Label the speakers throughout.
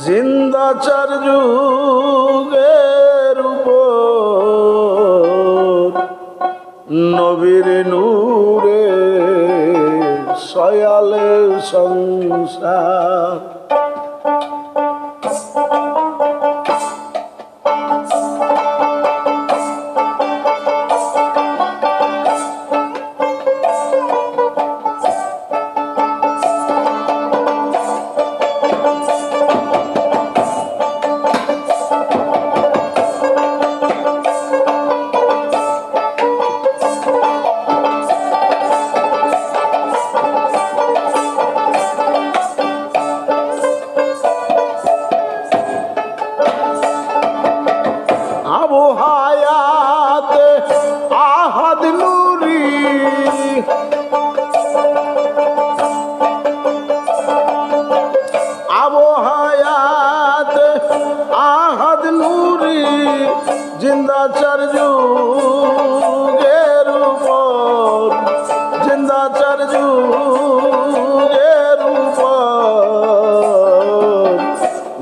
Speaker 1: জিন্দাচার যুগের উপর নবীর নূরে সয়ালে সংসার। আবু হায়াতে আহাদ নূরি আবু হায়াতে আহাদ নূরি জিন্দাচার যুগের উপর জিন্দাচার যুগের উপর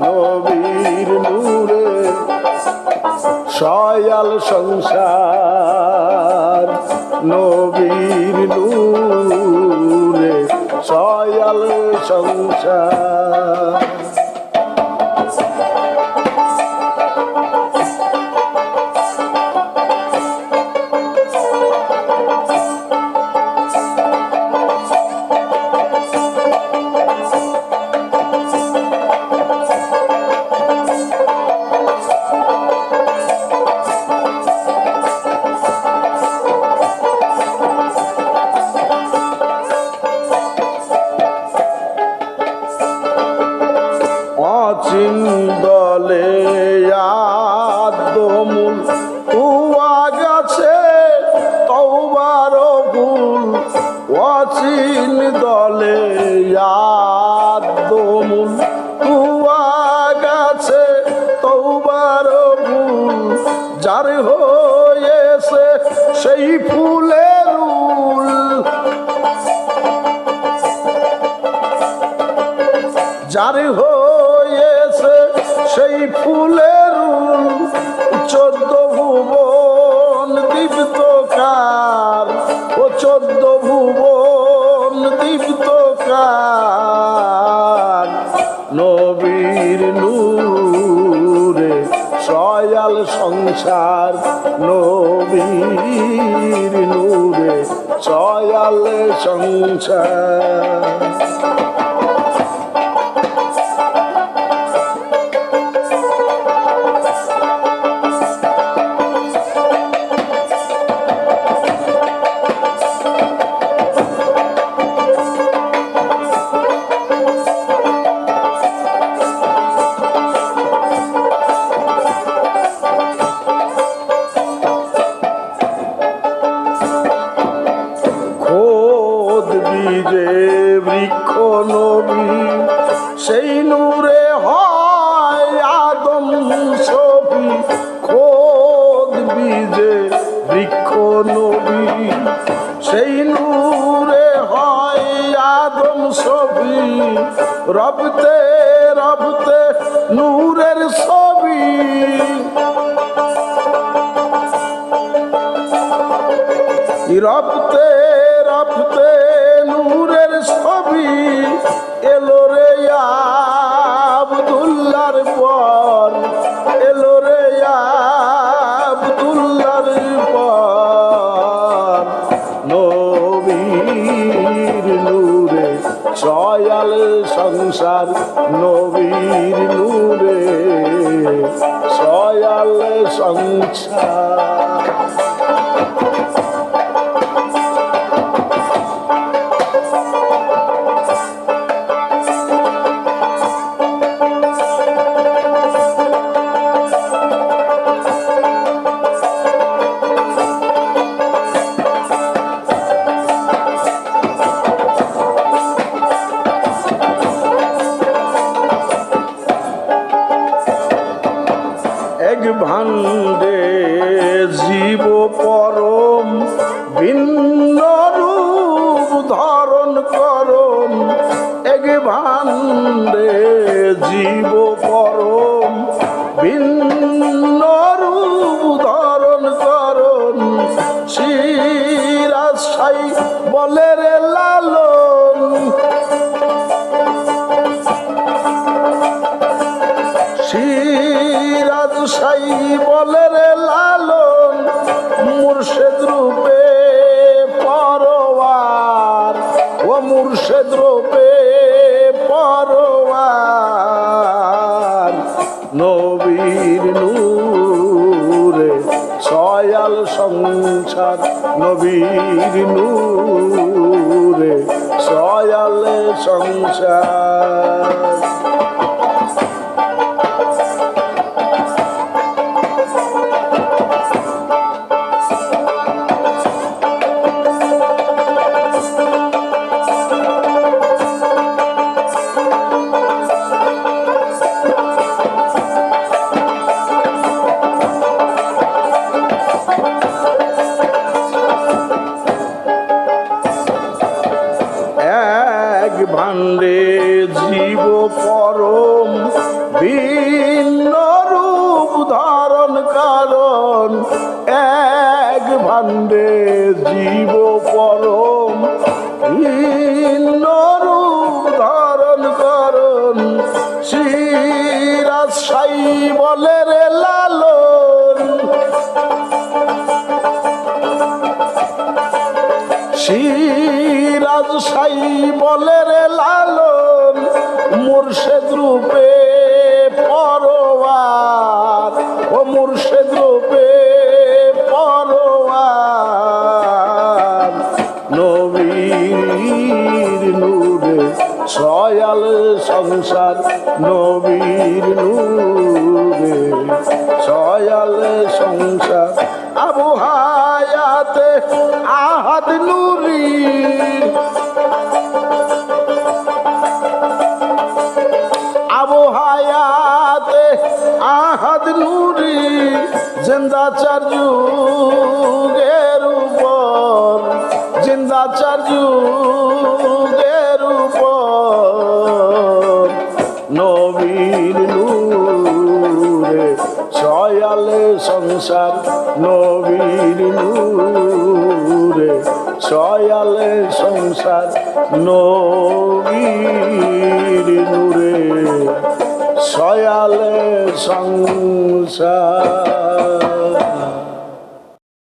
Speaker 1: নবীর নূরে সয়াল সংসার। নবীর নূরে সয়াল সংসার। অচিন দলে আদমুল কুয়া গেছে তওবার ফুল। অচিন দলে আদমুল কুয়া গেছে তওবার ফুল। যার হয়েছে সেই ফুলের রুল যার হয়েছে সেই ফুলের 14 ভুবন দীপ্তকার ও 14 ভুবন দীপ্তকার। নবীর নূরে সয়াল সংসার। নবীর নূরে সয়াল সংসার। বীজে বৃক্ষ নবী সেই নূরে হয় আদম ছবি। খোদ বীজে বৃক্ষ নবী সেই নূরে হয় আদম ছবি। রবতে রবতে নূরের ছবি রবতে রবতে নূরের ছবি। এলো রে আব্দুল্লাহর পর এলো রে আব্দুল্লাহর পর। নবীর নূরে সয়াল সংসার। নবীর নূরে সয়াল সংসার। এক ভাণ্ডে জীব পরম ভিন্ন রূপ ধারণ করম। এক ভাণ্ডে জীব ভিন্ন রূপ ধারণ করন শিরাশাই বলে রে লালন শিরাশাই বলে রে লালন মুর্শিদ রূপে পরোয়ার ও মুর্শিদ রূপে পরোয়ার নবীর নূরে ছয়াল সংসার নবীর নূরে ছয়াল সংসার ভান্ডে জীব পরম ভিন্ন রূপ ধারণ কারণ এক ভান্ডে জীব পরম ভিন্ন রূপ ধারণ করণ শিরাশাই বলে রে লালন শিরাশাই বলে রে লালন মুর্শিদ রূপে পরোয়ার ও মুর্শিদ রূপে পরোয়ার নবীর নূরে ছয়াল সংসার নবীর নূরে ছয়াল সংসার আবু হায়াতে আহাদ নূরি আবু হায়াতে আহাদ নূরি জিন্দাচার যুগের উপর জিন্দাচার যুগের উপর নবীর নূরে ছয়াল সংসার নবীর নূরে ছয়াল সংসার নবীর নূরে ছয়াল সংসার